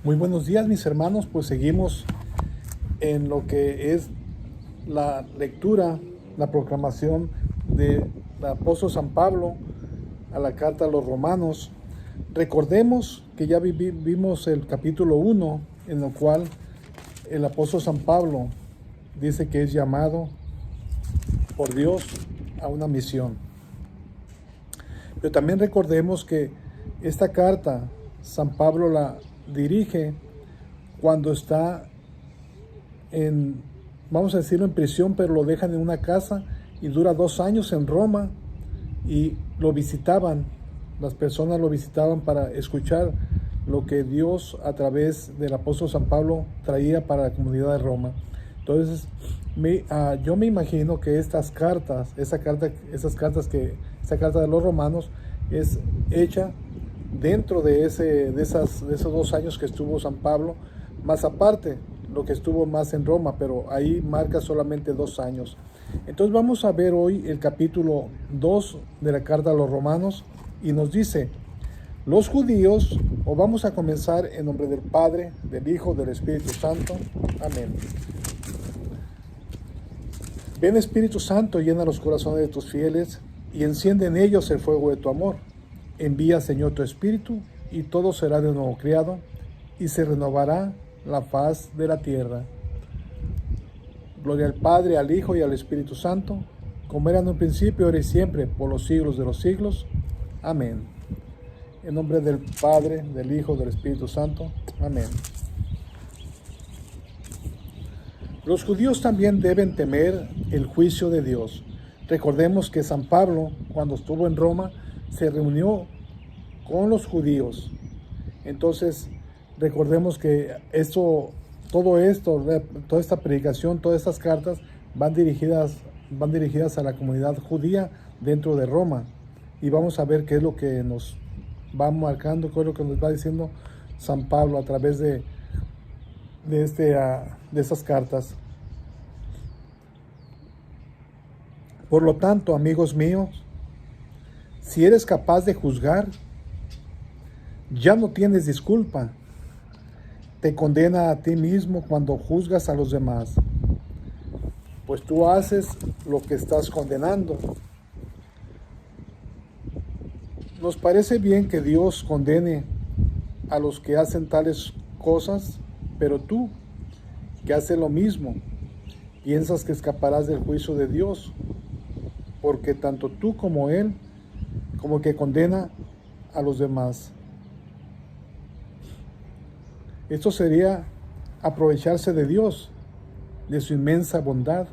Muy buenos días, mis hermanos. Pues seguimos en lo que es la lectura, la proclamación del apóstol San Pablo a la carta a los romanos. Recordemos que ya vimos el capítulo 1, en el cual el apóstol San Pablo dice que es llamado por Dios a una misión. Pero también recordemos que esta carta San Pablo la dirige cuando está vamos a decirlo, en prisión, pero lo dejan en una casa y dura 2 años en Roma, y lo visitaban, las personas lo visitaban para escuchar lo que Dios a través del apóstol San Pablo traía para la comunidad de Roma. Entonces yo me imagino que esta carta de los romanos es hecha dentro de esos 2 años que estuvo San Pablo, más aparte lo que estuvo más en Roma, pero ahí marca solamente 2 años. Entonces vamos a ver hoy el capítulo 2 de la carta a los romanos, y nos dice: los judíos, o vamos a comenzar en nombre del Padre, del Hijo, del Espíritu Santo. Amén. Ven, Espíritu Santo, llena los corazones de tus fieles y enciende en ellos el fuego de tu amor. Envía, Señor, tu Espíritu, y todo será de nuevo creado, y se renovará la faz de la tierra. Gloria al Padre, al Hijo y al Espíritu Santo, como era en un principio, ahora y siempre, por los siglos de los siglos. Amén. En nombre del Padre, del Hijo, del Espíritu Santo. Amén. Los judíos también deben temer el juicio de Dios. Recordemos que San Pablo, cuando estuvo en Roma, se reunió con los judíos. Entonces, recordemos que toda esta predicación, todas estas cartas van dirigidas a la comunidad judía dentro de Roma. Y vamos a ver qué es lo que nos va marcando, qué es lo que nos va diciendo San Pablo a través de estas cartas. Por lo tanto, amigos míos, si eres capaz de juzgar, ya no tienes disculpa. Te condena a ti mismo cuando juzgas a los demás, pues tú haces lo que estás condenando. Nos parece bien que Dios condene a los que hacen tales cosas, pero tú, que haces lo mismo, piensas que escaparás del juicio de Dios, porque tanto tú como Él, como que condena a los demás. Esto sería aprovecharse de Dios, de su inmensa bondad,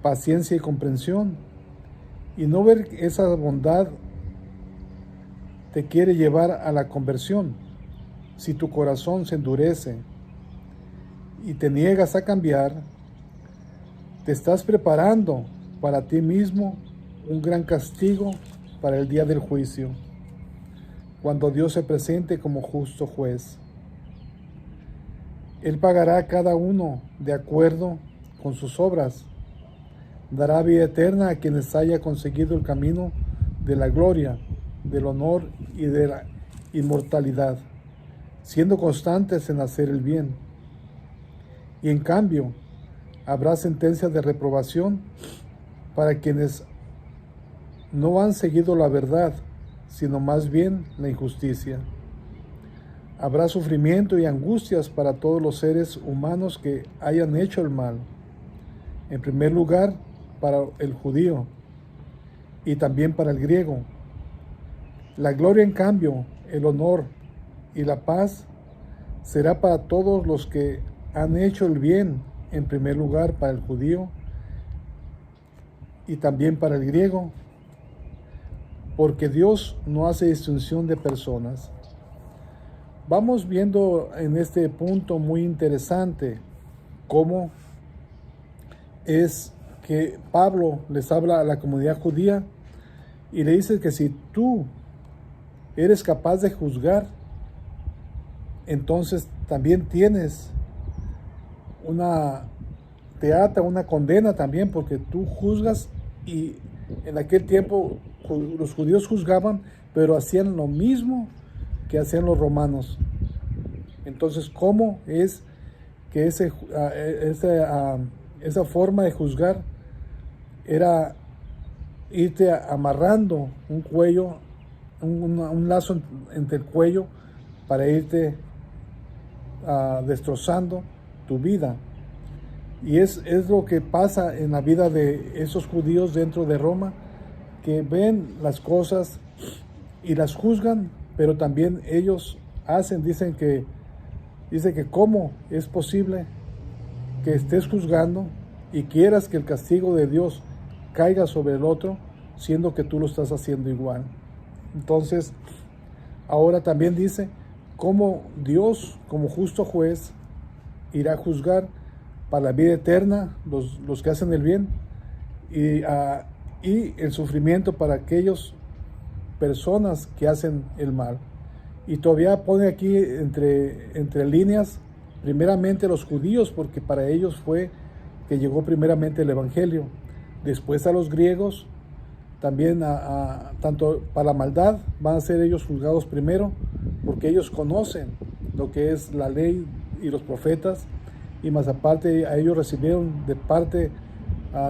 paciencia y comprensión, y no ver que esa bondad te quiere llevar a la conversión. Si tu corazón se endurece y te niegas a cambiar, te estás preparando para ti mismo un gran castigo para el día del juicio, cuando Dios se presente como justo juez. Él pagará a cada uno de acuerdo con sus obras. Dará vida eterna a quienes haya conseguido el camino de la gloria, del honor y de la inmortalidad, siendo constantes en hacer el bien. Y en cambio, habrá sentencia de reprobación para quienes no han seguido la verdad, sino más bien la injusticia. Habrá sufrimiento y angustias para todos los seres humanos que hayan hecho el mal. En primer lugar, para el judío y también para el griego. La gloria, en cambio, el honor y la paz será para todos los que han hecho el bien, en primer lugar para el judío y también para el griego, porque Dios no hace distinción de personas. Vamos viendo en este punto muy interesante cómo es que Pablo les habla a la comunidad judía y le dice que si tú eres capaz de juzgar, entonces también te ata una condena también, porque tú juzgas. Y en aquel tiempo los judíos juzgaban, pero hacían lo mismo que hacían los romanos. Entonces, ¿cómo es que esa forma de juzgar era irte amarrando un cuello, un lazo entre el cuello para irte destrozando tu vida? Y es lo que pasa en la vida de esos judíos dentro de Roma, que ven las cosas y las juzgan, pero también ellos dice que cómo es posible que estés juzgando y quieras que el castigo de Dios caiga sobre el otro, siendo que tú lo estás haciendo igual. Entonces, ahora también dice cómo Dios, como justo juez, irá a juzgar para la vida eterna los que hacen el bien y el sufrimiento para aquellas personas que hacen el mal. Y todavía pone aquí entre líneas, primeramente los judíos, porque para ellos fue que llegó primeramente el Evangelio, después a los griegos, también tanto para la maldad van a ser ellos juzgados primero, porque ellos conocen lo que es la ley y los profetas, y más aparte a ellos recibieron de parte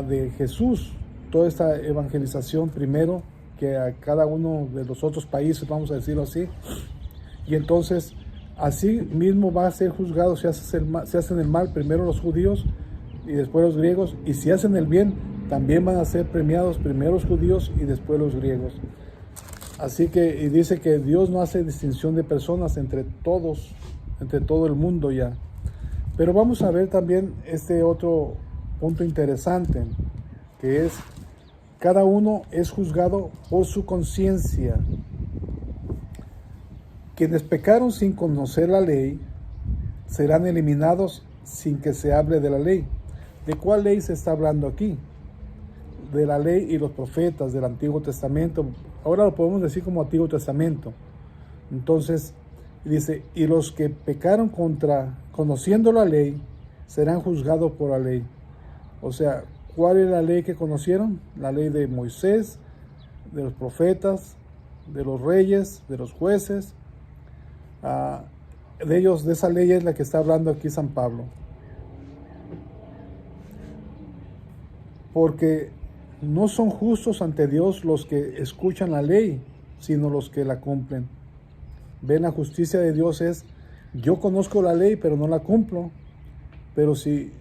de Jesús toda esta evangelización primero que a cada uno de los otros países, vamos a decirlo así. Y entonces así mismo va a ser juzgado si hacen el mal primero los judíos y después los griegos, y si hacen el bien también van a ser premiados primero los judíos y después los griegos. Así que, y dice que Dios no hace distinción de personas entre todos, entre todo el mundo ya. Pero vamos a ver también este otro punto interesante, que es cada uno es juzgado por su conciencia. Quienes pecaron sin conocer la ley serán eliminados sin que se hable de la ley. ¿De cuál ley se está hablando aquí? De la ley y los profetas del Antiguo Testamento. Ahora lo podemos decir como Antiguo Testamento. Entonces dice, y los que pecaron conociendo la ley serán juzgados por la ley. O sea, ¿cuál es la ley que conocieron? La ley de Moisés, de los profetas, de los reyes, de los jueces. De esa ley es la que está hablando aquí San Pablo. Porque no son justos ante Dios los que escuchan la ley, sino los que la cumplen. Ven, la justicia de Dios es, yo conozco la ley, pero no la cumplo. Pero si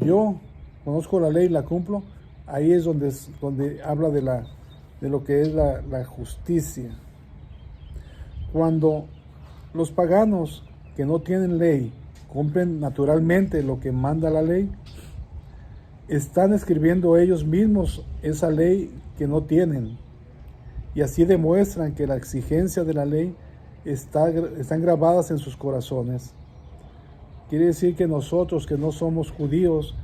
yo conozco la ley y la cumplo, ahí es donde habla de lo que es la justicia. Cuando los paganos que no tienen ley cumplen naturalmente lo que manda la ley, están escribiendo ellos mismos esa ley que no tienen, y así demuestran que la exigencia de la ley están grabadas en sus corazones. Quiere decir que nosotros que no somos judíos,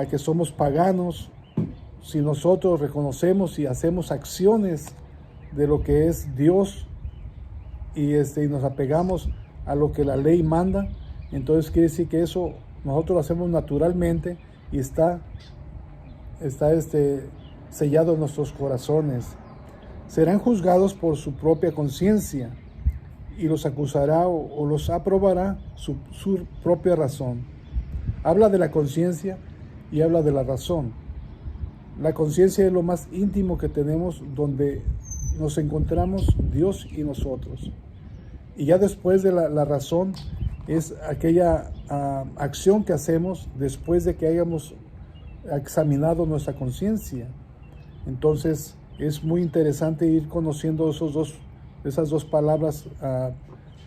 que somos paganos, si nosotros reconocemos y hacemos acciones de lo que es Dios y nos apegamos a lo que la ley manda, entonces quiere decir que eso nosotros lo hacemos naturalmente y está sellado en nuestros corazones. Serán juzgados por su propia conciencia y los acusará o los aprobará su propia razón. Habla de la conciencia y habla de la razón. La conciencia es lo más íntimo que tenemos, donde nos encontramos Dios y nosotros. Y ya después de la razón es aquella acción que hacemos después de que hayamos examinado nuestra conciencia. Entonces es muy interesante ir conociendo esas dos palabras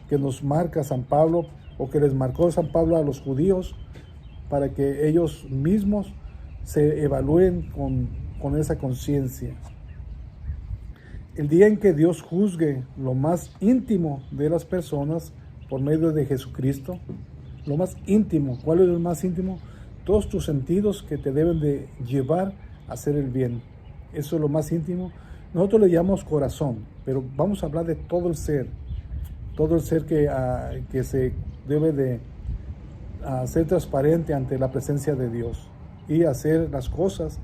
que nos marca San Pablo, o que les marcó San Pablo a los judíos, para que ellos mismos se evalúen con esa conciencia. El día en que Dios juzgue lo más íntimo de las personas por medio de Jesucristo, lo más íntimo, ¿cuál es lo más íntimo? Todos tus sentidos que te deben de llevar a hacer el bien. Eso es lo más íntimo. Nosotros le llamamos corazón, pero vamos a hablar de todo el ser que se debe de ser transparente ante la presencia de Dios y hacer las cosas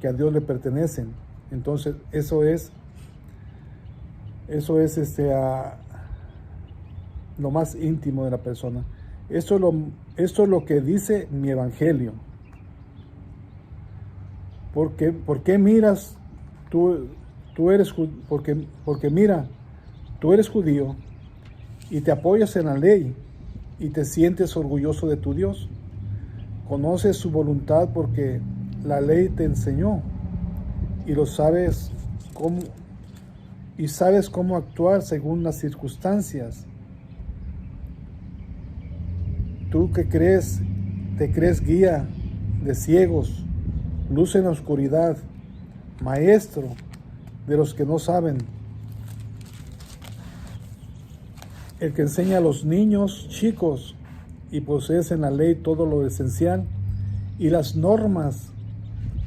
que a Dios le pertenecen. Entonces lo más íntimo de la persona. Esto es lo que dice mi evangelio. ¿Por qué miras tú eres porque mira, tú eres judío y te apoyas en la ley y te sientes orgulloso de tu Dios? Conoces su voluntad porque la ley te enseñó y sabes cómo actuar según las circunstancias. Tú que te crees guía de ciegos, luz en la oscuridad, maestro de los que no saben, el que enseña a los niños chicos y posees en la ley todo lo esencial y las normas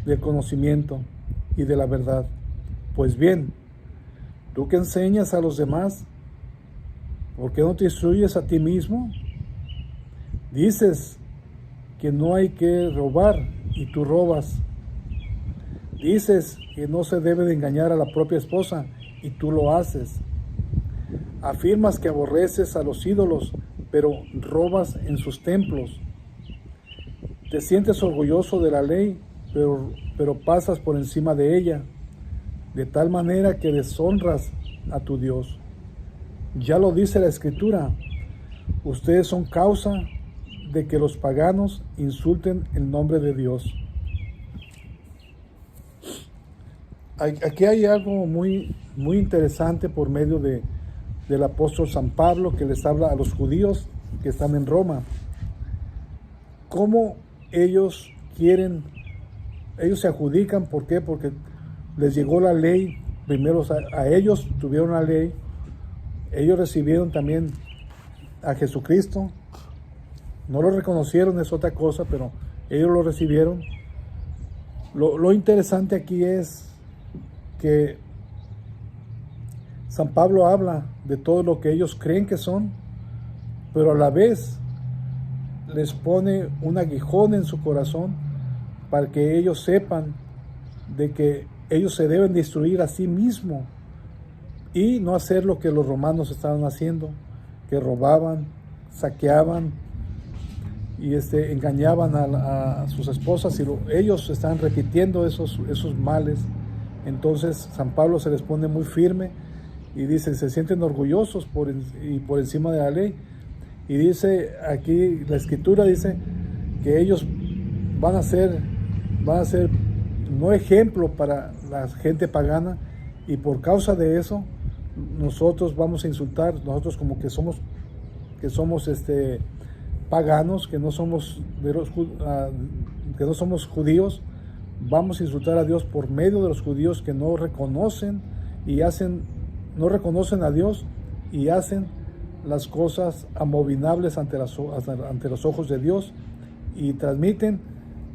del conocimiento y de la verdad. Pues bien, tú que enseñas a los demás, ¿por qué no te instruyes a ti mismo? Dices que no hay que robar y tú robas. Dices que no se debe de engañar a la propia esposa y tú lo haces. Afirmas que aborreces a los ídolos, pero robas en sus templos. Te sientes orgulloso de la ley, pero pasas por encima de ella, de tal manera que deshonras a tu Dios. Ya lo dice la Escritura, ustedes son causa de que los paganos insulten el nombre de Dios. Aquí hay algo muy interesante por medio del apóstol San Pablo, que les habla a los judíos que están en Roma. Cómo ellos se adjudican. ¿Por qué? Porque les llegó la ley, primero a ellos tuvieron la ley, ellos recibieron también a Jesucristo, no lo reconocieron, es otra cosa, pero ellos lo recibieron. Lo interesante aquí es que San Pablo habla de todo lo que ellos creen que son, pero a la vez les pone un aguijón en su corazón para que ellos sepan de que ellos se deben destruir a sí mismos y no hacer lo que los romanos estaban haciendo, que robaban, saqueaban y engañaban a sus esposas, y ellos están repitiendo esos males. Entonces San Pablo se les pone muy firme y dice, se sienten orgullosos por encima de la ley. Y dice aquí, la Escritura dice que ellos van a ser no ejemplo para la gente pagana, y por causa de eso nosotros vamos a insultar, nosotros como que somos paganos, que no somos judíos, vamos a insultar a Dios por medio de los judíos que no reconocen a Dios y hacen las cosas abominables ante los ojos de Dios, y transmiten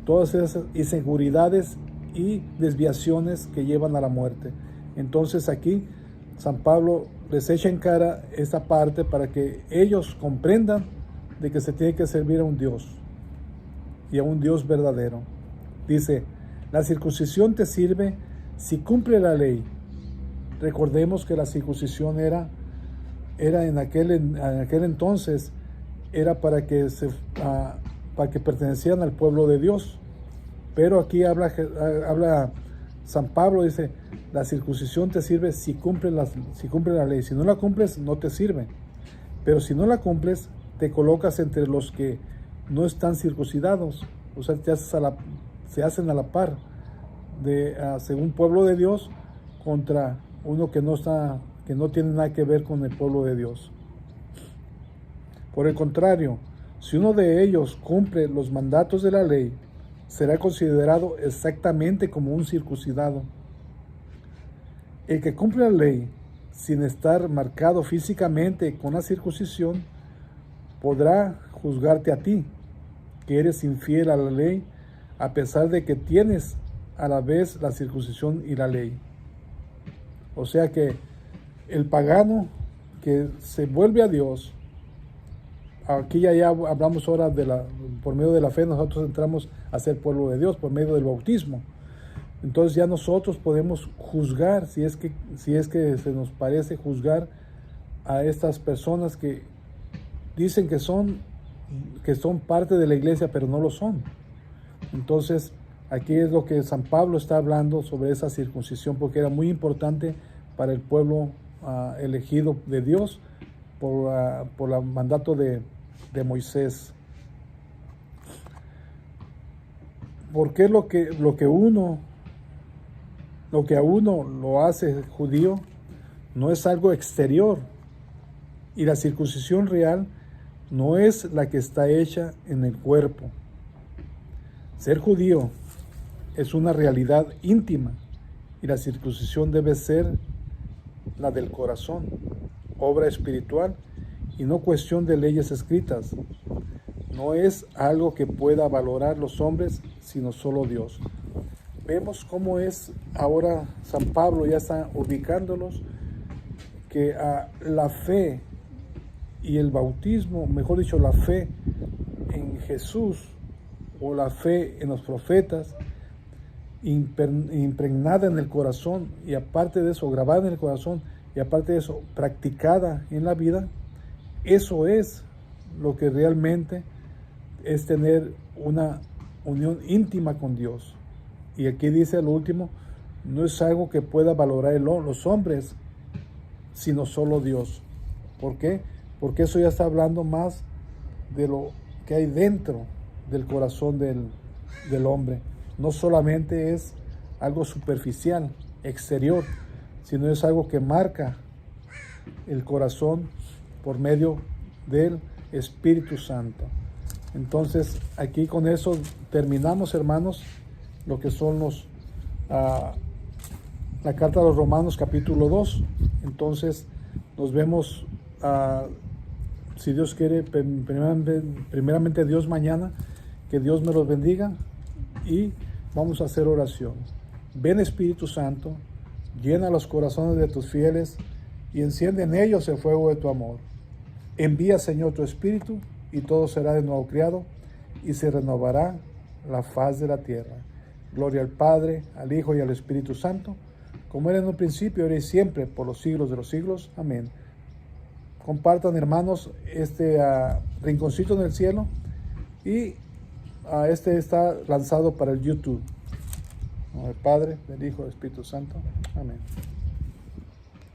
todas esas inseguridades y desviaciones que llevan a la muerte. Entonces aquí San Pablo les echa en cara esta parte para que ellos comprendan de que se tiene que servir a un Dios, y a un Dios verdadero. Dice, la circuncisión te sirve si cumple la ley. Recordemos que la circuncisión era en aquel entonces, era para que pertenecieran al pueblo de Dios. Pero aquí habla San Pablo, dice, la circuncisión te sirve si cumple la ley. Si no la cumples, no te sirve. Pero si no la cumples, te colocas entre los que no están circuncidados. O sea, se hacen a la par según pueblo de Dios contra uno que no tiene nada que ver con el pueblo de Dios. Por el contrario, si uno de ellos cumple los mandatos de la ley, será considerado exactamente como un circuncidado. El que cumple la ley sin estar marcado físicamente con la circuncisión podrá juzgarte a ti, que eres infiel a la ley, a pesar de que tienes a la vez la circuncisión y la ley. O sea que el pagano que se vuelve a Dios, aquí ya hablamos ahora por medio de la fe, nosotros entramos a ser pueblo de Dios por medio del bautismo. Entonces ya nosotros podemos juzgar, si es que se nos parece juzgar a estas personas que dicen que son parte de la iglesia, pero no lo son. Entonces, aquí es lo que San Pablo está hablando sobre esa circuncisión, porque era muy importante para el pueblo elegido de Dios por el mandato de Moisés. Porque lo que a uno lo hace judío no es algo exterior, y la circuncisión real no es la que está hecha en el cuerpo. Ser judío es una realidad íntima, y la circuncisión debe ser la del corazón, obra espiritual y no cuestión de leyes escritas. No es algo que pueda valorar los hombres, sino solo Dios. Vemos cómo es ahora San Pablo, ya está ubicándolos, que la fe y el bautismo, mejor dicho, la fe en Jesús o la fe en los profetas, impregnada en el corazón, y aparte de eso, grabada en el corazón, y aparte de eso, practicada en la vida, eso es lo que realmente es tener una unión íntima con Dios. Y aquí dice lo último, no es algo que pueda valorar los hombres, sino solo Dios. ¿Por qué? Porque eso ya está hablando más de lo que hay dentro del corazón del hombre. No solamente es algo superficial, exterior, sino es algo que marca el corazón por medio del Espíritu Santo. Entonces, aquí con eso terminamos, hermanos, lo que son la carta de los Romanos, capítulo 2. Entonces, nos vemos, si Dios quiere, primeramente Dios mañana. Que Dios me los bendiga y vamos a hacer oración. Ven, Espíritu Santo, llena los corazones de tus fieles y enciende en ellos el fuego de tu amor. Envía, Señor, tu Espíritu y todo será de nuevo creado y se renovará la faz de la tierra. Gloria al Padre, al Hijo y al Espíritu Santo, como era en un principio, ahora y siempre, por los siglos de los siglos. Amén. Compartan, hermanos, este rinconcito en el cielo, y este está lanzado para el YouTube. En el Padre, del Hijo y del Espíritu Santo. Amén.